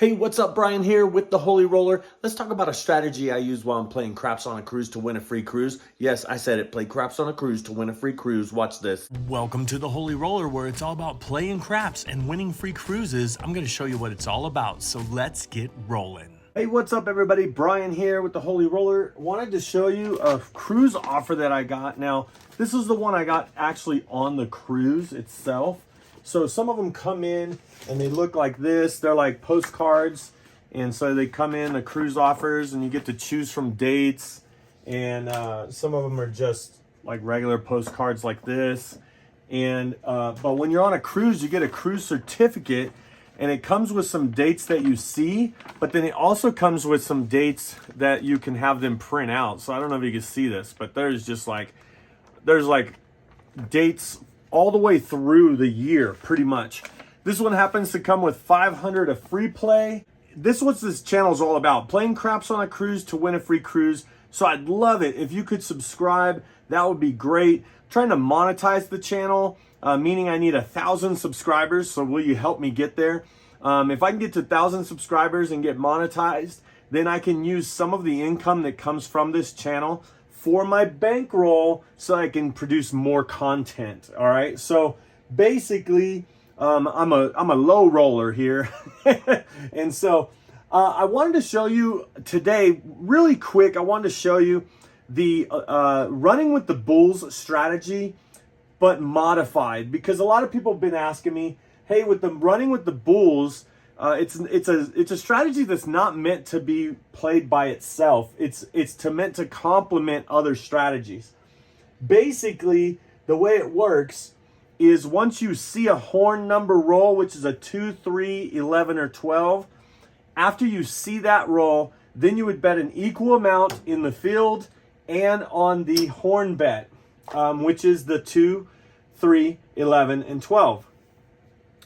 Hey, what's up? Brian here with the Holy Roller. Let's talk about a strategy I use while I'm playing craps on a cruise to win a free cruise. Yes, I said it. Play craps on a cruise to win a free cruise. Watch this. Welcome to the Holy Roller, where it's all about playing craps and winning free cruises. I'm going to show you what it's all about, so let's get rolling. Hey, what's up everybody? Brian here with the Holy Roller. Wanted to show you a cruise offer that I got. Now, this is the one I got actually on the cruise itself. So some of them come in and they look like this. They're like postcards. And so they come in, the cruise offers, and you get to choose from dates. And some of them are just like regular postcards like this. And but when you're on a cruise, you get a cruise certificate. And it comes with some dates that you see, but then it also comes with some dates that you can have them print out. So I don't know if you can see this, but there's like dates all the way through the year, pretty much. This one happens to come with 500 of free play. This is what this channel is all about, playing craps on a cruise to win a free cruise. So I'd love it if you could subscribe. That would be great. I'm trying to monetize the channel. Meaning I need 1,000 subscribers, so will you help me get there? If I can get to 1,000 subscribers and get monetized, then I can use some of the income that comes from this channel for my bankroll so I can produce more content, all right? So basically, I'm a low roller here. And so I wanted to show you today, really quick, I wanted to show you the running with the bulls strategy, but modified, because a lot of people have been asking me, hey, with the running with the bulls, it's a strategy that's not meant to be played by itself. It's meant to complement other strategies. Basically, the way it works is once you see a horn number roll, which is a 2, 3, 11, or 12, after you see that roll, then you would bet an equal amount in the field and on the horn bet, which is the 2, 3, 11, and 12.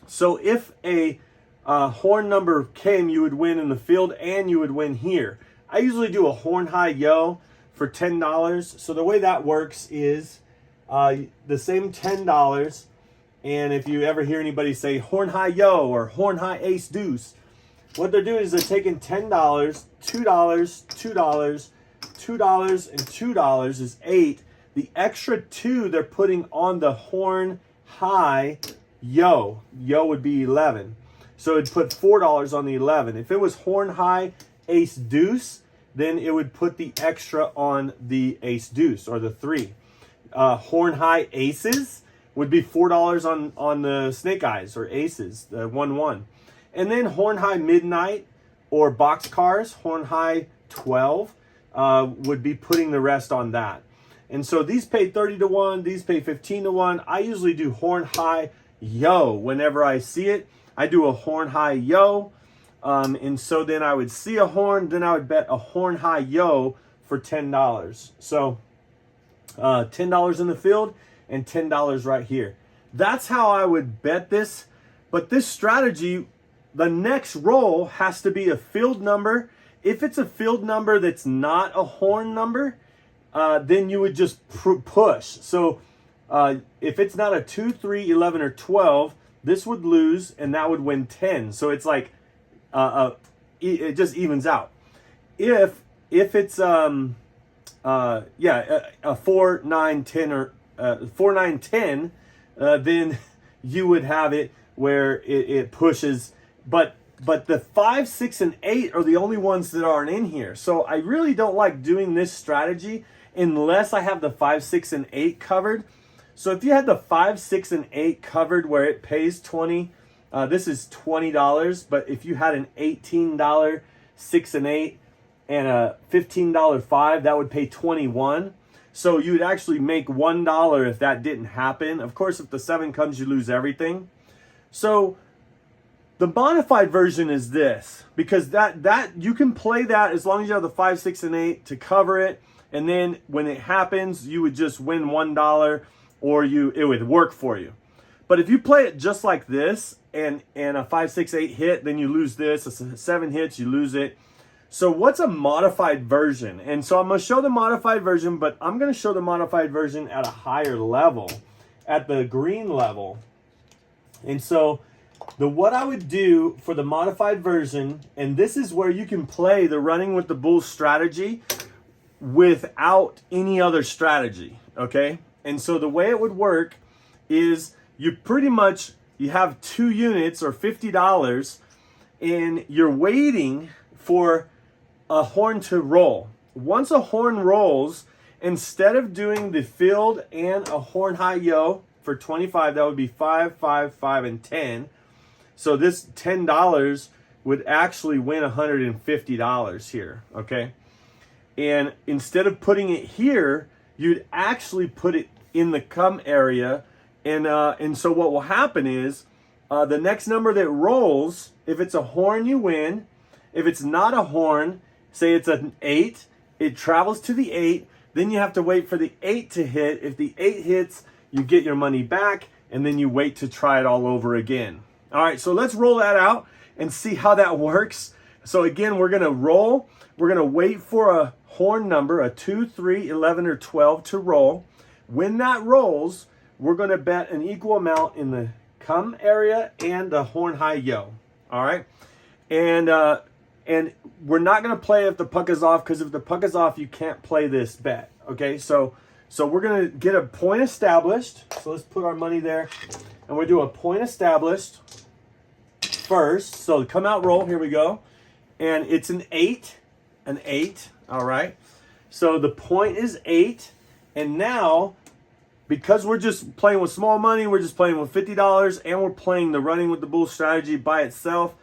So if a horn number came, you would win in the field and you would win here. I usually do a horn high yo for $10. So the way that works is the same $10. And if you ever hear anybody say horn high yo or horn high ace deuce, what they're doing is they're taking $10, $2, $2, $2, and $2 is 8. The extra 2 they're putting on the horn high yo. Yo would be 11. So it'd put $4 on the 11. If it was horn high ace deuce, then it would put the extra on the ace deuce or the 3. Horn high aces would be $4 on the snake eyes or aces, the 1-1. And then horn high midnight or box cars, horn high 12, would be putting the rest on that. And so these pay 30 to 1, these pay 15 to 1. I usually do horn high yo whenever I see it. I do a horn high yo. And so then I would see a horn, then I would bet a horn high yo for $10. So $10 in the field and $10 right here. That's how I would bet this. But this strategy, the next roll has to be a field number. If it's a field number that's not a horn number, then you would just push. So if it's not a 2, 3, 11, or 12, this would lose and that would win 10. So it's like it just evens out. If it's a 4, 9, 10 or 4, 9, 10, then you would have it where it pushes. But the 5, 6, and 8 are the only ones that aren't in here. So I really don't like doing this strategy unless I have the 5, 6, and 8 covered. So if you had the 5, 6, and 8 covered where it pays 20, this is $20. But if you had an $18 6 and 8 and a $15 5, that would pay 21. So you would actually make $1 if that didn't happen. Of course, if the 7 comes, you lose everything. So the modified version is this, because that you can play that as long as you have the 5, 6, and 8 to cover it. And then when it happens, you would just win $1 or it would work for you. But if you play it just like this and a 5, 6, 8 hit, then you lose this. A 7 hits, you lose it. So what's a modified version? And so I'm going to show the modified version, but I'm going to show the modified version at a higher level, at the green level. And so what I would do for the modified version, and this is where you can play the running with the bulls strategy without any other strategy, okay? And so the way it would work is you pretty much, you have 2 units or $50 and you're waiting for a horn to roll. Once a horn rolls, instead of doing the field and a horn high yo for 25, that would be 5, 5, 5, and 10. So this $10 would actually win $150 here, okay? And instead of putting it here, you'd actually put it in the come area. And so what will happen is the next number that rolls, if it's a horn, you win. If it's not a horn, say it's an 8, it travels to the 8. Then you have to wait for the 8 to hit. If the 8 hits, you get your money back, and then you wait to try it all over again. All right, so let's roll that out and see how that works. So again, we're gonna roll. We're gonna wait for a horn number, a 2, 3, 11, or 12 to roll. When that rolls, we're gonna bet an equal amount in the come area and the horn high yo. All right, and we're not gonna play if the puck is off, because if the puck is off, you can't play this bet. Okay, so we're gonna get a point established. So let's put our money there, and we'll do a point established first. So come out roll, here we go, and it's an 8. All right, so the point is 8, and now because we're just playing with small money, we're just playing with $50, and we're playing the running with the bull strategy by itself.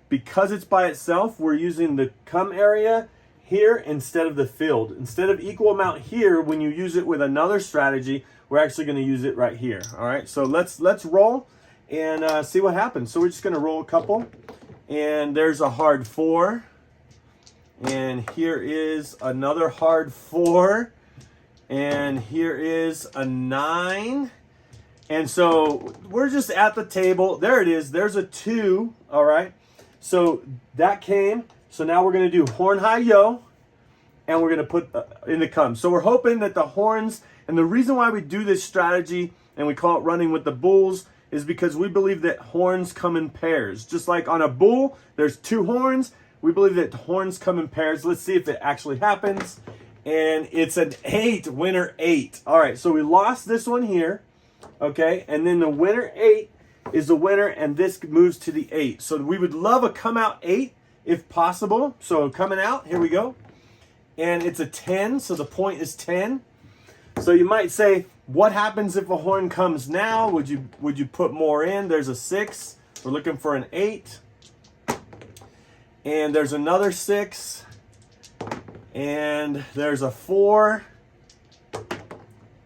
Because it's by itself, we're using the come area here instead of the field. Instead of equal amount here, when you use it with another strategy, we're actually going to use it right here. All right, so let's roll and see what happens. So we're just going to roll a couple, and there's a hard 4, and here is another hard 4, and here is a 9. And so we're just at the table. There it is. There's a 2. All right. So that came. So now we're going to do horn high yo, and we're going to put in the come. So we're hoping that the horns, and the reason why we do this strategy and we call it running with the bulls is because we believe that horns come in pairs. Just like on a bull, there's 2 horns. We believe that horns come in pairs. Let's see if it actually happens. And it's an 8, winner 8. All right, so we lost this one here, okay? And then the winner 8 is the winner, and this moves to the 8. So we would love a come out 8 if possible. So coming out, here we go. And it's a 10, so the point is 10. So you might say, what happens if a horn comes now? Would you put more in? There's a 6. We're looking for an 8. And there's another 6. And there's a 4.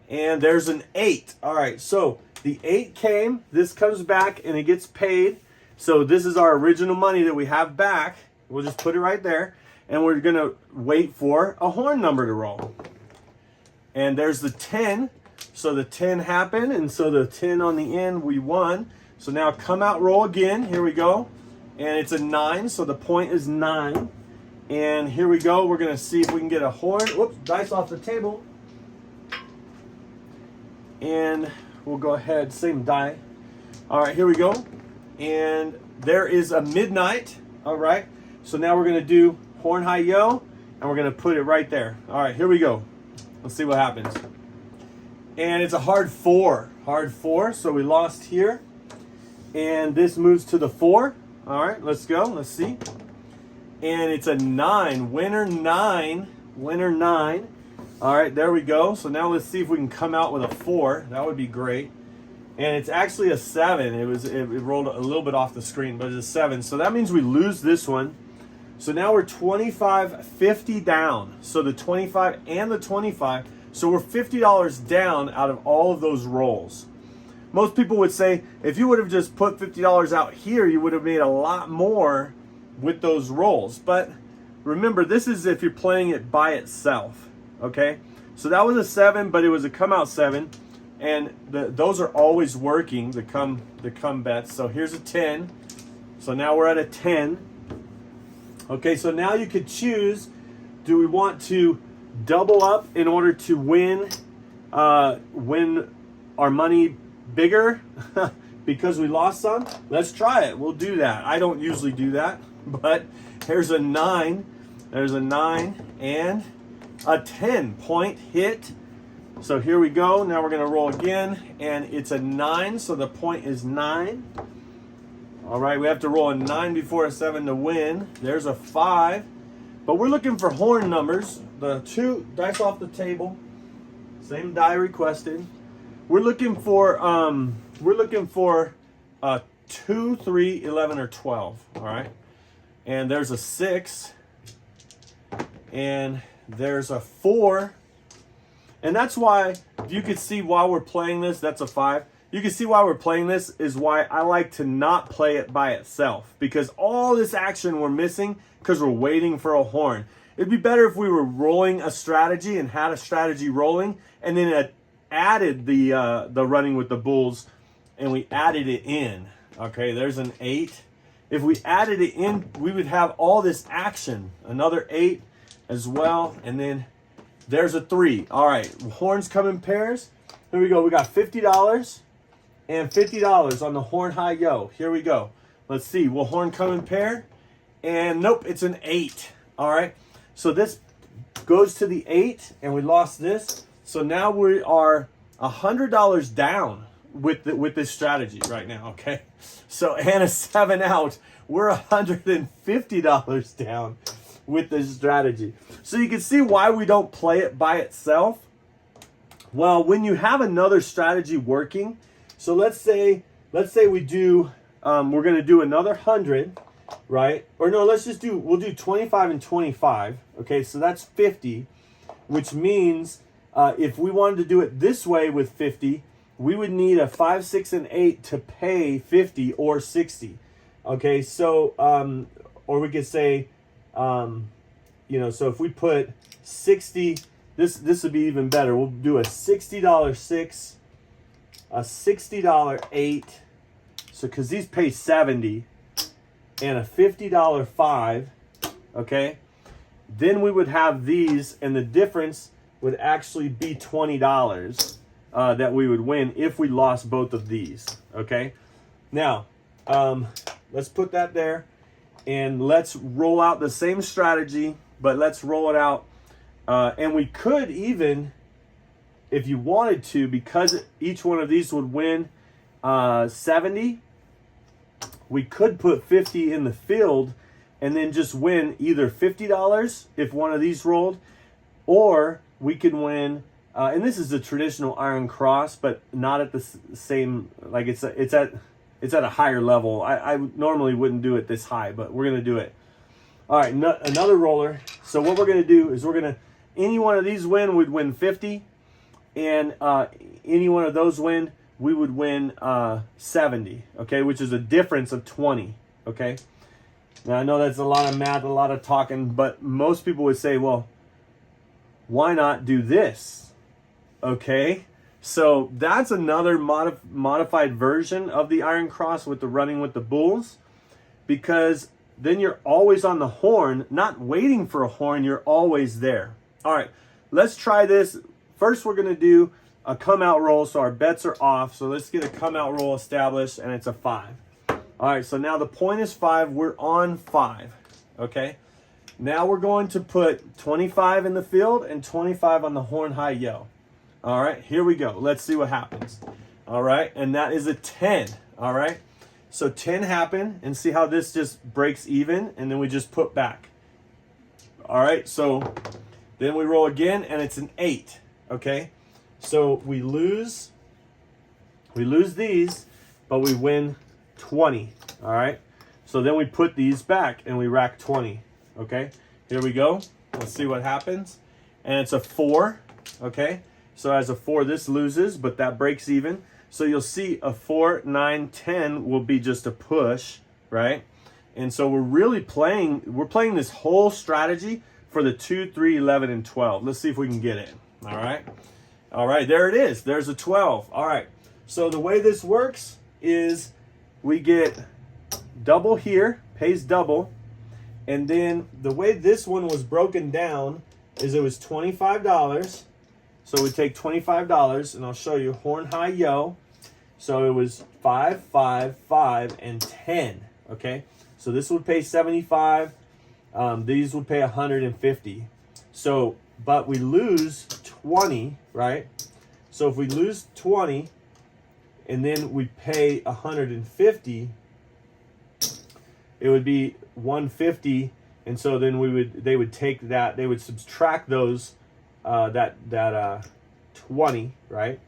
And there's an 8. All right, so the 8 came. This comes back and it gets paid. So this is our original money that we have back. We'll just put it right there. And we're going to wait for a horn number to roll. And there's the 10. So the 10 happened. And so the 10 on the end, we won. So now come out, roll again. Here we go. And it's a 9. So the point is 9. And here we go. We're going to see if we can get a horn. Whoops, dice off the table. And we'll go ahead, same die. All right, here we go. And there is a midnight. All right. So now we're going to do horn high yo, and we're going to put it right there. All right, here we go. Let's see what happens. And it's a hard 4. Hard 4. So we lost here. And this moves to the 4. All right, let's go. Let's see. And it's a 9. Winner 9. Winner 9. All right, there we go. So now let's see if we can come out with a 4. That would be great. And it's actually a 7. It rolled a little bit off the screen, but it's a 7. So that means we lose this one. So now we're 25.50 down. So the 25 and the 25. So we're $50 down out of all of those rolls. Most people would say, if you would have just put $50 out here, you would have made a lot more with those rolls. But remember, this is if you're playing it by itself. Okay, so that was a 7, but it was a come out 7, and those are always working, the come bets. So here's a 10. So now we're at a 10. Okay, so now you could choose, do we want to double up in order to win our money bigger? because we lost some, let's try it. We'll do that. I don't usually do that, but here's a 9. There's a 9 and a 10-point hit. So here we go. Now we're going to roll again, and it's a 9, so the point is 9. All right, we have to roll a 9 before a 7 to win. There's a 5. But we're looking for horn numbers. The 2 dice off the table. Same die requested. We're looking for 2, 3, 11, or 12. All right. And there's a 6. And there's a 4. And that's why, if you could see while we're playing this, that's a 5. You can see why we're playing this is why I like to not play it by itself. Because all this action we're missing because we're waiting for a horn. It'd be better if we were rolling a strategy and had a strategy rolling and then added the running with the bulls and we added it in. Okay, there's an 8. If we added it in, we would have all this action. Another 8 as well. And then there's a 3. All right, horns come in pairs. Here we go. We got $50 and $50 on the horn high yo. Here we go. Let's see. Will horn come in pair? And nope, it's an 8. All right. So this goes to the 8, and we lost this. So now we are $100 down with this strategy right now. Okay. So and a 7 out. We're $150 down with this strategy. So you can see why we don't play it by itself. Well, when you have another strategy working, so let's say we do, we're going to do another 100, right? Or no, we'll do 25 and 25. Okay, so that's 50, which means if we wanted to do it this way with 50, we would need a 5, 6, and 8 to pay 50 or 60. Okay, so, or we could say, so if we put 60, this would be even better. We'll do a $60 6, a $60 8, so because these pay 70, and a $50 5, okay? Then we would have these, and the difference would actually be $20 that we would win if we lost both of these, okay? Now, let's put that there, and let's roll out the same strategy, but let's roll it out. And we could even, if you wanted to, because each one of these would win 70, we could put 50 in the field and then just win either $50 if one of these rolled, or we could win, and this is a traditional Iron Cross, but not at the same, like it's at a higher level. I normally wouldn't do it this high, but we're going to do it. All right, another roller. So what we're going to do is any one of these win, we'd win 50, and any one of those win, we would win 70, okay, which is a difference of 20, okay? Now, I know that's a lot of math, a lot of talking, but most people would say, well, why not do this, okay? So that's another modified version of the Iron Cross with the running with the bulls, because then you're always on the horn, not waiting for a horn, you're always there. All right, let's try this. First, we're going to do a come out roll, so our bets are off. So let's get a come out roll established, and it's a 5. All right, so now the point is 5. We're on 5, okay? Now we're going to put 25 in the field and 25 on the horn high yo. All right, here we go. Let's see what happens. All right, and that is a 10, all right? So 10 happened, and see how this just breaks even, and then we just put back. All right, so then we roll again, and it's an 8, okay? So we lose these, but we win 20, all right? So then we put these back, and we rack 20, okay? Here we go. Let's see what happens. And it's a 4, okay? So as a 4, this loses, but that breaks even. So you'll see a 4, 9, 10 will be just a push, right? And so we're playing this whole strategy for the 2, 3, 11, and 12. Let's see if we can get it, all right? All right, there it is. There's a 12. All right, so the way this works is we get double here, pays double, and then the way this one was broken down is it was $25. So we take $25, and I'll show you horn high yo, So it was 5, 5, 5, and 10. Okay, so this would pay 75. These would pay 150. So, but we lose 20, right? So if we lose 20, and then we pay 150, it would be 150. And so then they would take that, they would subtract those, that 20, right?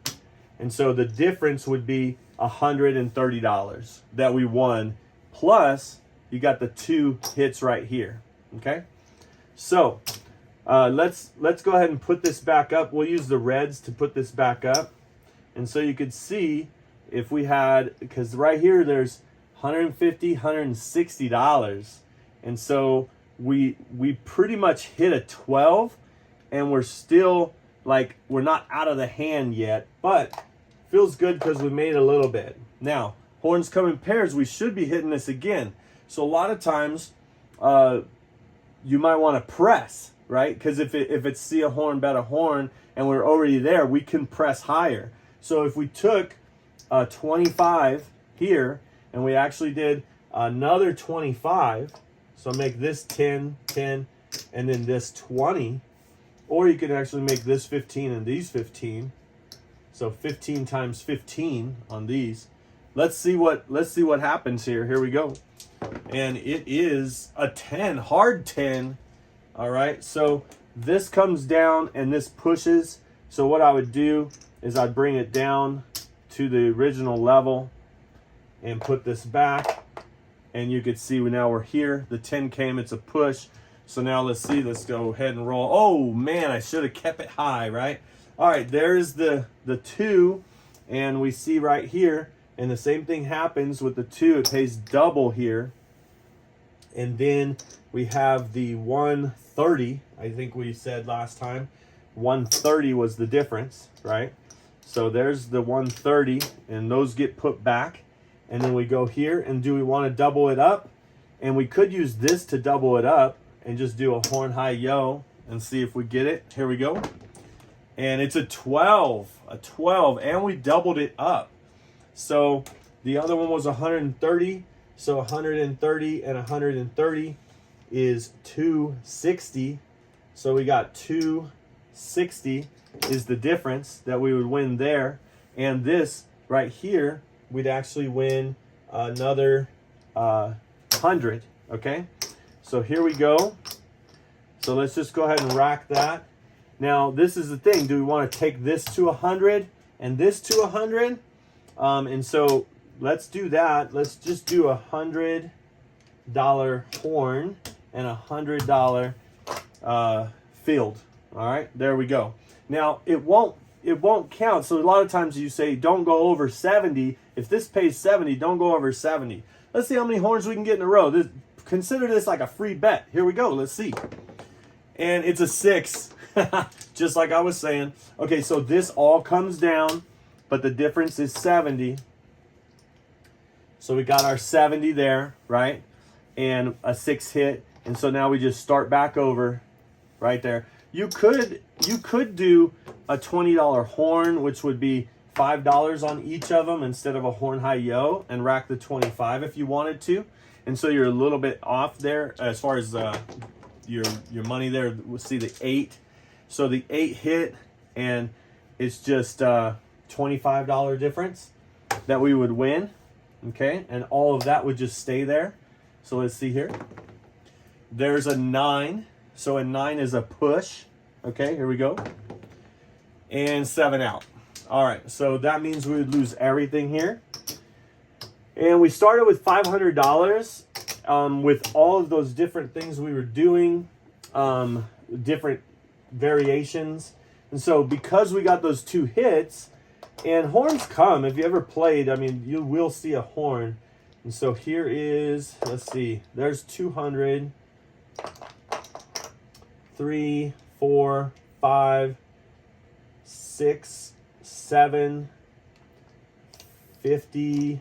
And so the difference would be $130 that we won. Plus, you got the 2 hits right here. Okay, so let's go ahead and put this back up. We'll use the reds to put this back up, and so you could see if we had, because right here there's $150, $160, and so we pretty much hit a 12, and we're still like, we're not out of the hand yet, but feels good because we made a little bit. Now, horns come in pairs. We should be hitting this again. So a lot of times, you might want to press, right? Because if it's see a horn, bet a horn, and we're already there, we can press higher. So if we took 25 here, and we actually did another 25, so make this 10, 10, and then this 20, or you can actually make this 15 and these 15. So 15 times 15 on these. Let's see what happens here. Here we go. And it is a 10, hard 10. All right, so this comes down and this pushes. So what I would do is I'd bring it down to the original level and put this back. And you could see now we're here. The 10 came, it's a push. So now let's see, let's go ahead and roll. Oh man, I should have kept it high, right? All right, there's the 2, and we see right here, and the same thing happens with the 2. It pays double here. And then we have the 130. I think we said last time 130 was the difference, right? So there's the 130, and those get put back. And then we go here, and do we want to double it up? And we could use this to double it up and just do a horn high yo and see if we get it. Here we go. And it's a 12, and we doubled it up. So the other one was 130. So 130 and 130 is 260. So we got 260 is the difference that we would win there. And this right here, we'd actually win another 100, okay? So here we go. So let's just go ahead and rack that. Now, this is the thing. Do we want to take this to 100 and this to 100? And so let's do that. Let's just do $100 horn and $100 field. All right, there we go. Now, it won't count. So a lot of times you say don't go over 70. If this pays 70, don't go over 70. Let's see how many horns we can get in a row. Consider this like a free bet. Here we go. Let's see. And it's a 6. Just like I was saying. Okay, so this all comes down, but the difference is 70. So we got our 70 there, right? And a 6 hit. And so now we just start back over right there. You could do a $20 horn, which would be $5 on each of them instead of a horn high yo, and rack the 25 if you wanted to. And so you're a little bit off there as far as your money there. We'll see the 8. So the 8 hit, and it's just $25 difference that we would win, okay? And all of that would just stay there. So let's see here. There's a 9. So a 9 is a push. Okay, here we go. And 7 out. All right, so that means we would lose everything here. And we started with $500 with all of those different things we were doing, different variations. And so because we got those 2 hits, and horns come, if you ever played, I mean, you will see a horn. And so here is, let's see, there's 200, 3, 4, 5, 6, 7, 50.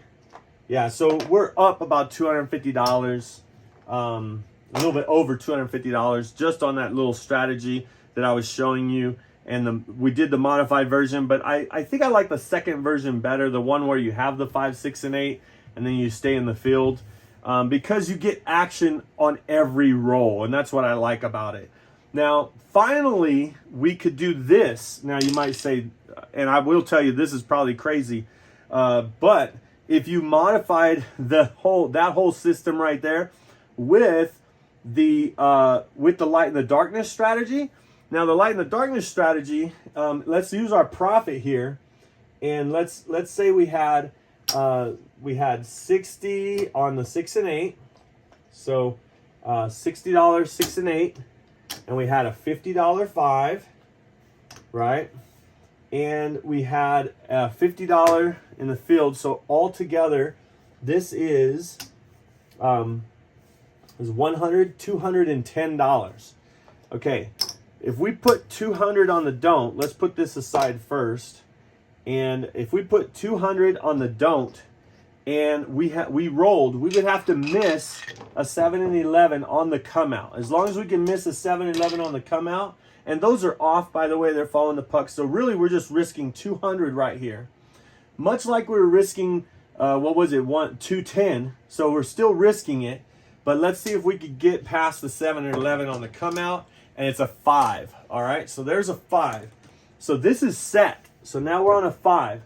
Yeah, so we're up about $250, a little bit over $250 just on that little strategy that I was showing you. and we did the modified version, but I think I like the second version better, the one where you have the 5, 6, and 8, and then you stay in the field, because you get action on every roll, and that's what I like about it. Now, finally, we could do this. Now, you might say, and I will tell you, this is probably crazy, but if you modified that whole system right there with the light and the darkness strategy. Now, the light and the darkness strategy, let's use our profit here, and let's say we had 60 on the 6 and 8, so $60 6 and 8. And we had a $50 5, right? And we had a $50 in the field. So altogether, this is $210. Okay, if we put 200 on the don't, let's put this aside first. And if we put 200 on the don't, and we rolled, we would have to miss a 7 and 11 on the come out. As long as we can miss a 7 and 11 on the come out, and those are off, by the way, they're following the puck. So really, we're just risking 200 right here. Much like we were risking, what was it, 210. So we're still risking it, but let's see if we could get past the 7 and 11 on the come out, and it's a 5. All right, so there's a 5. So this is set. So now we're on a 5.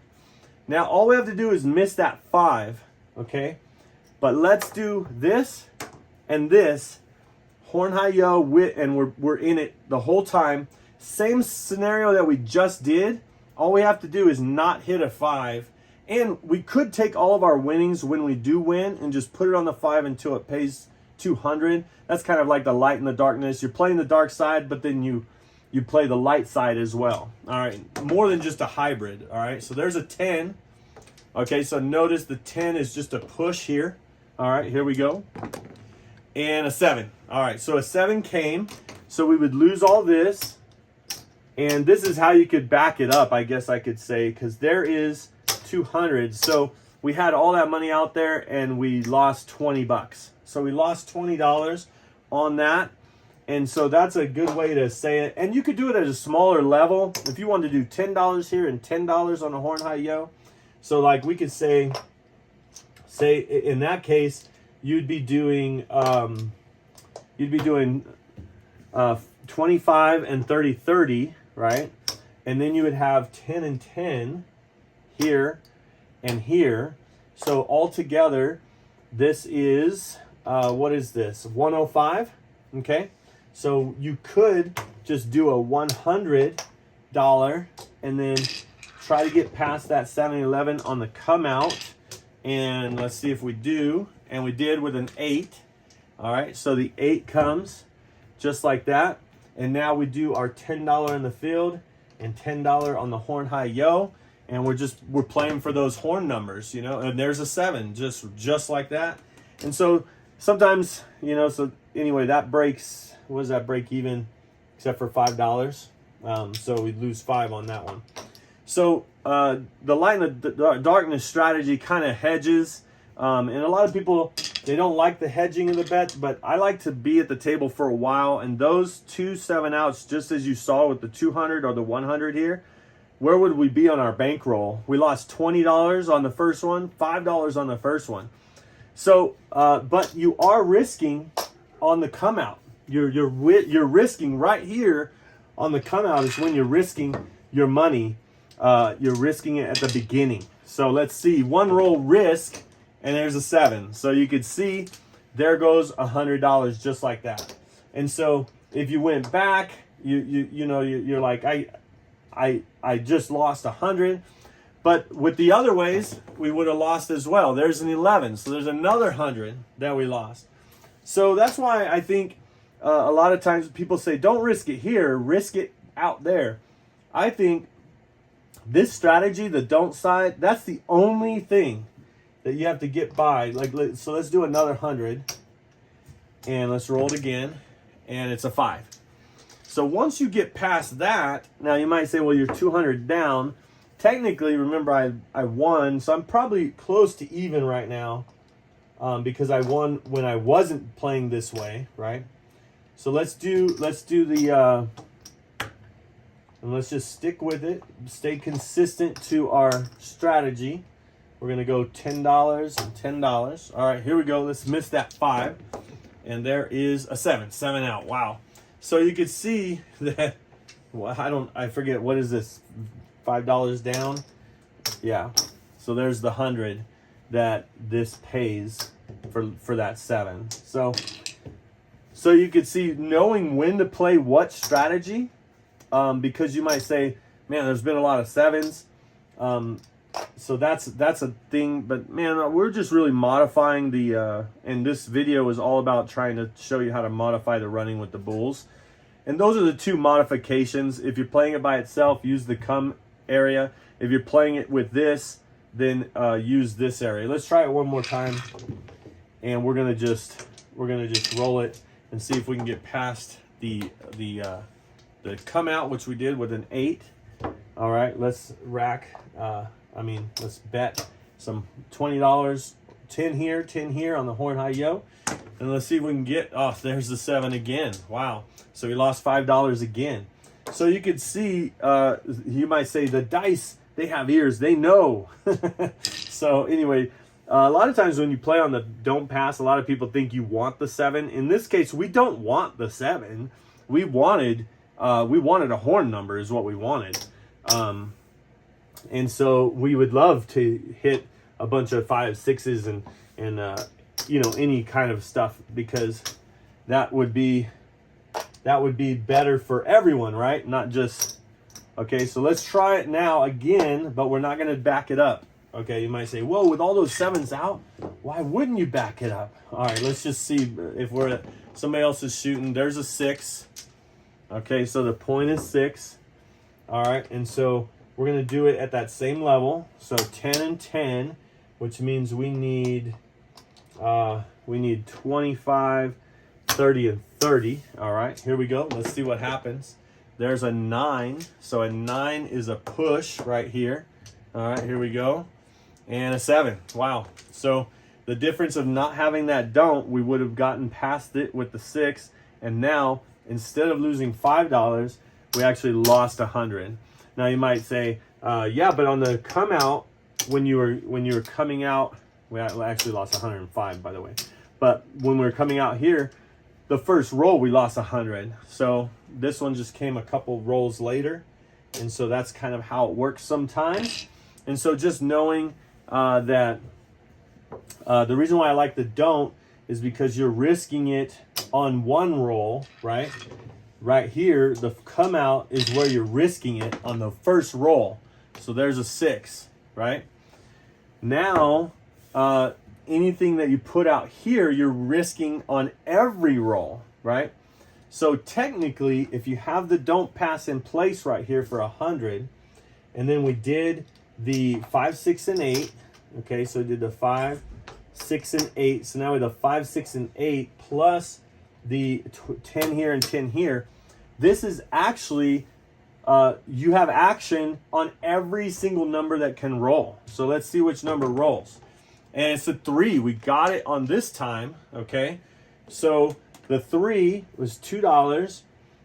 Now, all we have to do is miss that 5, okay? But let's do this and this, horn high yo, and we're in it the whole time. Same scenario that we just did. All we have to do is not hit a 5. And we could take all of our winnings when we do win and just put it on the 5 until it pays 200. That's kind of like the light and the darkness. You're playing the dark side, but then you play the light side as well. All right, more than just a hybrid. All right, so there's a 10. Okay, so notice the 10 is just a push here. All right, here we go. And a 7. All right, so a 7 came. So we would lose all this. And this is how you could back it up, I guess I could say, because there is 200. So we had all that money out there and we lost 20 bucks. So we lost $20 on that. And so that's a good way to say it. And you could do it at a smaller level. If you wanted to do $10 here and $10 on a horn high yo. So like we could say in that case, you'd be doing 25 and 30, 30, right? And then you would have 10 and 10 here and here. So altogether, this is, what is this? 105, okay? So you could just do a $100 and then try to get past that 7-Eleven on the come out. And let's see if we do. And we did with an 8. All right, so the 8 comes just like that. And now we do our $10 in the field and $10 on the horn high yo. And we're playing for those horn numbers, you know. And there's a 7, just like that. And so sometimes, you know, so anyway, that breaks, what does that break even? Except for $5. So we lose 5 on that one. So the light and the darkness strategy kind of hedges. And a lot of people, they don't like the hedging of the bets, but I like to be at the table for a while. And those 2 7-outs, just as you saw with the 200 or the 100 here, where would we be on our bankroll? We lost $20 on the first one, $5 on the first one. So, but you are risking on the come out. You're risking right here on the come out is when you're risking your money. You're risking it at the beginning. So let's see, one roll risk, and there's a 7. So you could see there goes $100 just like that. And so if you went back, you're like, I just lost 100. But with the other ways, we would have lost as well. There's an 11. So there's another 100 that we lost. So that's why I think a lot of times people say, don't risk it here, risk it out there. I think this strategy, the don't side, that's the only thing that you have to get by. So let's do another 100. And let's roll it again. And it's a 5. So once you get past that, now you might say, well, you're 200 down. Technically, remember, I won, so I'm probably close to even right now because I won when I wasn't playing this way, right? So let's do the And let's just stick with it. Stay consistent to our strategy. We're going to go $10 and $10. All right, here we go. Let's miss that 5. And there is a 7. 7 out. Wow. So you can see that, well, I forget, what is this? $5 down? Yeah. So there's the 100 that this pays for that 7. So you can see, knowing when to play what strategy, because you might say, man, there's been a lot of 7s. So that's a thing, but man, we're just really modifying the, and this video is all about trying to show you how to modify the running with the bulls. And those are the 2 modifications. If you're playing it by itself, use the come area. If you're playing it with this, then use this area. Let's try it one more time. And we're gonna just roll it and see if we can get past the come out, which we did with an 8. All right, let's let's bet some $20, 10 here on the horn high yo, and let's see if we can get, oh, there's the 7 again. Wow. So we lost $5 again. So you could see, you might say, the dice, they have ears, they know. So anyway, a lot of times when you play on the don't pass, a lot of people think you want the 7. In this case, we don't want the 7. We wanted a horn number is what we wanted. And so we would love to hit a bunch of 5s, 6s, and you know, any kind of stuff, because that would be better for everyone, right? Not just, okay, so let's try it now again, but we're not going to back it up. Okay, you might say, whoa, with all those 7s out, why wouldn't you back it up? All right, let's just see if somebody else is shooting. There's a 6. Okay, so the point is 6. All right, and so we're going to do it at that same level. So 10 and 10, which means we need 25, 30, and 30. All right, here we go. Let's see what happens. There's a 9. So a 9 is a push right here. All right, here we go. And a 7. Wow. So the difference of not having that don't, we would have gotten past it with the 6. And now, instead of losing $5, we actually lost 100. Now you might say, yeah, but on the come out, when you were coming out, we actually lost 105, by the way. But when we were coming out here, the first roll, we lost 100. So this one just came a couple rolls later. And so that's kind of how it works sometimes. And so just knowing that the reason why I like the don't is because you're risking it on one roll, right? Right here, the come out is where you're risking it on the first roll. So there's a 6, right? Now, anything that you put out here, you're risking on every roll, right? So technically, if you have the don't pass in place right here for 100, and then we did the 5, 6, and 8, okay, so we did the 5, 6, and 8. So now with the 5, 6, and 8 plus the 10 here and 10 here, this is actually, you have action on every single number that can roll. So let's see which number rolls. And it's a 3. We got it on this time, okay? So the 3 was $2,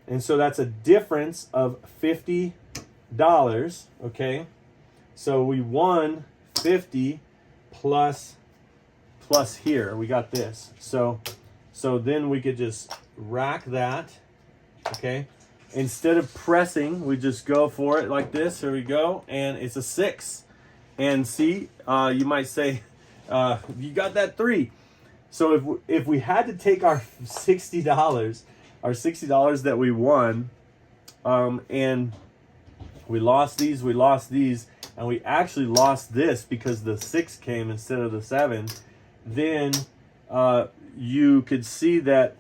and so that's a difference of $50, okay? So we won 50 plus here. We got this. So then we could just rack that, okay? Instead of pressing, we just go for it like this. Here we go, and it's a 6. And see, you might say, you got that 3. So if we had to take our $60 that we won, and we lost these, and we actually lost this because the 6 came instead of the 7, then you could see that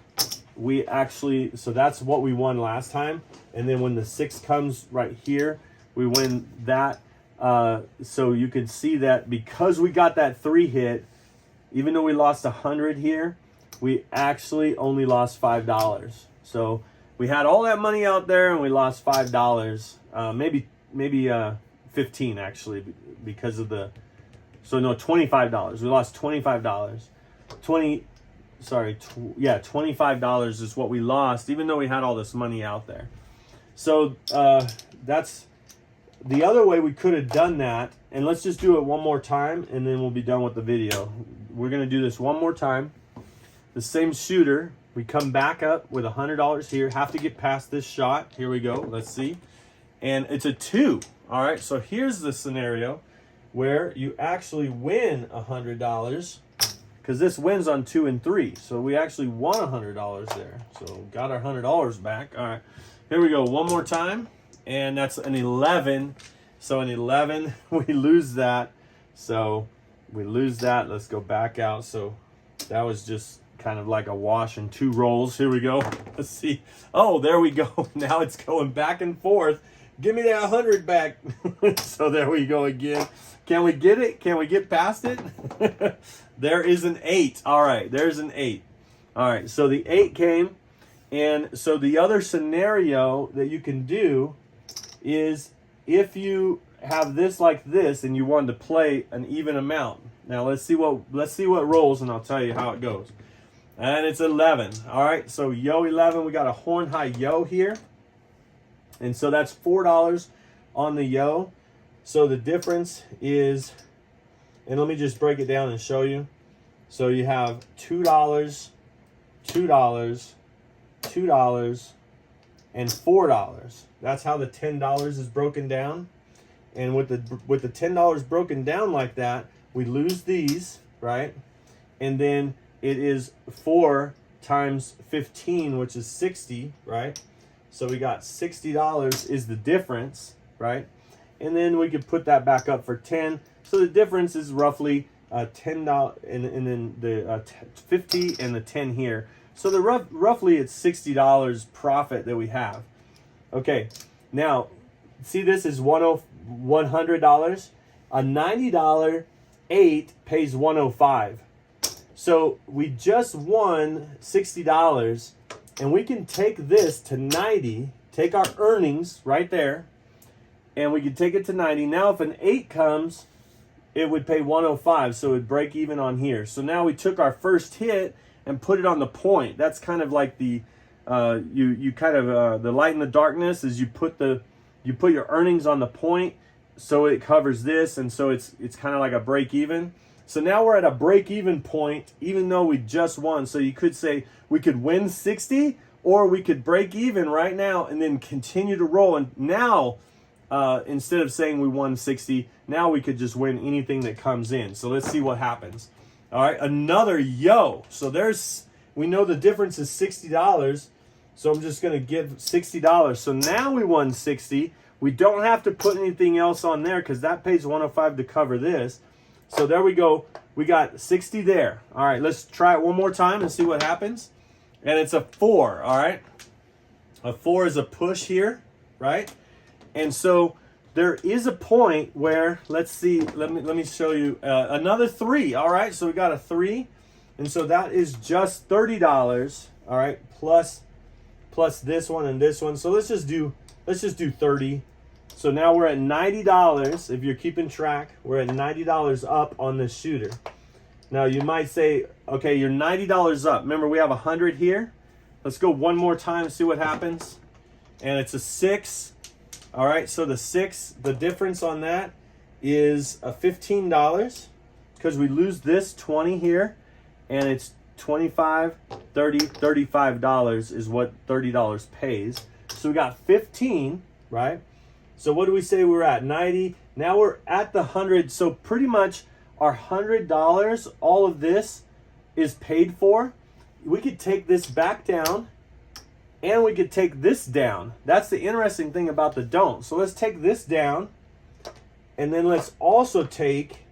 we actually, so that's what we won last time. And then when the 6 comes right here, we win that. So you can see that because we got that 3 hit, even though we lost 100 here, we actually only lost $5. So we had all that money out there and we lost $5, maybe 15 actually, because of the, so no, $25. We lost $25. $25 is what we lost, even though we had all this money out there. So that's the other way we could have done that. And let's just do it one more time, and then we'll be done with the video. We're going to do this one more time. The same shooter. We come back up with $100 here. Have to get past this shot. Here we go. Let's see. And it's a 2. All right. So here's the scenario where you actually win $100 because this wins on 2 and 3. So we actually won $100 there. So got our $100 back. All right. Here we go. One more time. And that's an 11. So an 11, we lose that. So we lose that. Let's go back out. So that was just kind of like a wash and 2 rolls. Here we go. Let's see. Oh, there we go. Now it's going back and forth. Give me that 100 back. So there we go again. Can we get it? Can we get past it? There is an 8. All right, there's an 8. All right, so the 8 came. And so the other scenario that you can do is if you have this like this and you want to play an even amount. Now let's see what rolls, and I'll tell you how it goes. And it's 11. All right, so yo 11, we got a horn high yo here. And so that's $4 on the yo. So the difference is, and let me just break it down and show you. So you have $2, $2, $2, and $4. That's how the $10 is broken down. And with the $10 broken down like that, we lose these, right? And then it is 4 times 15, which is 60, right? So we got $60 is the difference, right? And then we could put that back up for 10. So the difference is roughly $10, and then the 50 and the 10 here. So the roughly it's $60 profit that we have. Okay, now see, this is $100. A $90 8 pays $105. So we just won $60, and we can take this to 90, take our earnings right there, and we can take it to 90. Now if an 8 comes, it would pay 105, so it would break even on here. So now we took our first hit and put it on the point. That's kind of like the the light in the darkness is you put your earnings on the point, so it covers this, and so it's kind of like a break even. So now we're at a break even point, even though we just won. So you could say we could win 60, or we could break even right now and then continue to roll. And now, instead of saying we won 60, now we could just win anything that comes in. So let's see what happens. All right, another yo. So we know the difference is $60. So I'm just going to give $60. So now we won 60. We don't have to put anything else on there because that pays 105 to cover this. So there we go. We got 60 there. All right, let's try it one more time and see what happens. And it's a 4, all right? A 4 is a push here, right? And so there is a point where, let's see, let me show you another 3, all right? So we got a 3, and so that is just $30, all right, plus this one and this one. So let's just do 30. So now we're at $90. If you're keeping track, we're at $90 up on this shooter. Now you might say, okay, you're $90 up. Remember, we have 100 here. Let's go one more time and see what happens. And it's a 6. All right, so the 6, the difference on that is $15 because we lose this 20 here, and it's $25, $30, $35 is what $30 pays. So we got 15, right? So what do we say we're at? 90. Now we're at the 100. So pretty much our $100, all of this is paid for. We could take this back down, and we could take this down. That's the interesting thing about the don't. So let's take this down, and then let's also take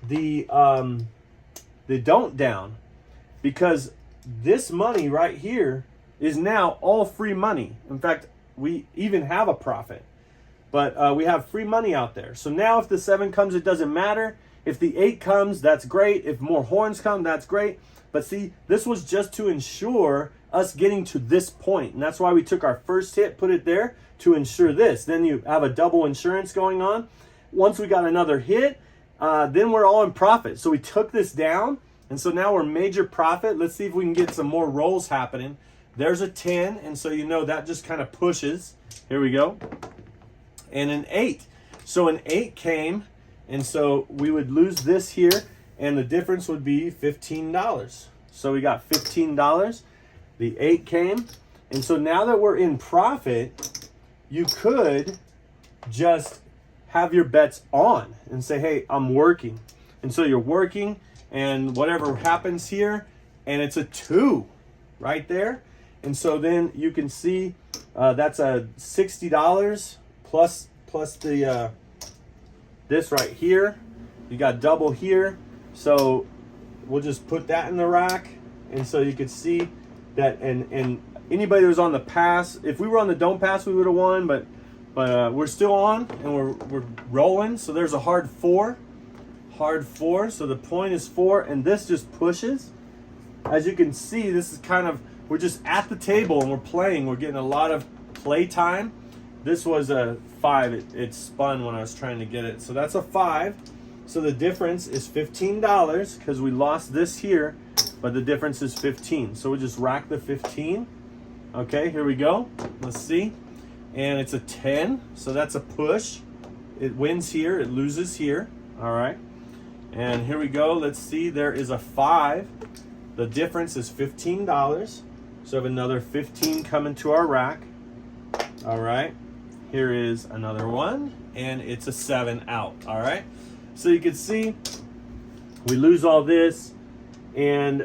the don't down, because this money right here is now all free money. In fact, we even have a profit. But we have free money out there. So now if the 7 comes, it doesn't matter. If the 8 comes, that's great. If more horns come, that's great. But see, this was just to ensure us getting to this point. And that's why we took our first hit, put it there to ensure this. Then you have a double insurance going on. Once we got another hit, then we're all in profit. So we took this down. And so now we're major profit. Let's see if we can get some more rolls happening. There's a 10, and so you know that just kind of pushes. Here we go. And an 8. So an 8 came, and so we would lose this here, and the difference would be $15. So we got $15. The 8 came, and so now that we're in profit, you could just have your bets on and say, hey, I'm working. And so you're working, and whatever happens here, and it's a 2 right there. And so then you can see that's a $60 plus the this right here. You got double here. So we'll just put that in the rack. And so you can see that, and anybody that was on the pass, if we were on the don't pass, we would have won, but we're still on and we're rolling. So there's a hard 4. So the point is 4, and this just pushes. As you can see, this is kind of, we're just at the table and we're playing. We're getting a lot of play time. This was a 5. It spun when I was trying to get it. So that's a 5. So the difference is $15 because we lost this here, but the difference is 15. So we just rack the 15. Okay, here we go. Let's see. And it's a 10. So that's a push. It wins here. It loses here. All right. And here we go. Let's see. There is a 5. The difference is $15. So we have another 15 coming to our rack. All right. Here is another one, and it's a 7 out. All right. So you can see we lose all this, and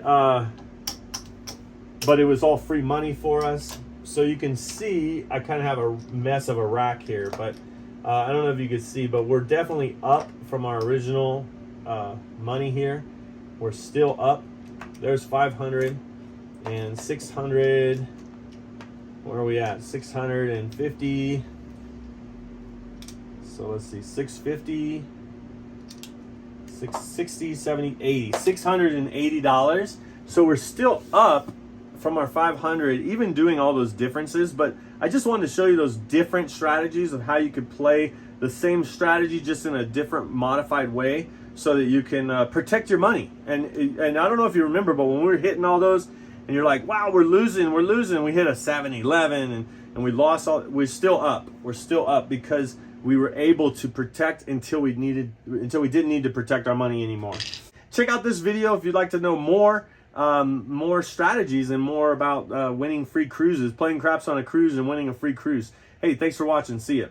but it was all free money for us. So you can see I kind of have a mess of a rack here, but I don't know if you can see, but we're definitely up from our original money here. We're still up. There's 500 and 600. Where are we at? 650. So let's see, 650, 660, 70, 80, $680. So we're still up from our 500, even doing all those differences. But I just wanted to show you those different strategies of how you could play the same strategy just in a different modified way, so that you can protect your money. And I don't know if you remember, but when we were hitting all those, and you're like, wow, we're losing. We hit a 7-11, and we lost all. We're still up. We're still up because we were able to protect until we didn't need to protect our money anymore. Check out this video if you'd like to know more strategies and more about winning free cruises, playing craps on a cruise and winning a free cruise. Hey, thanks for watching. See ya.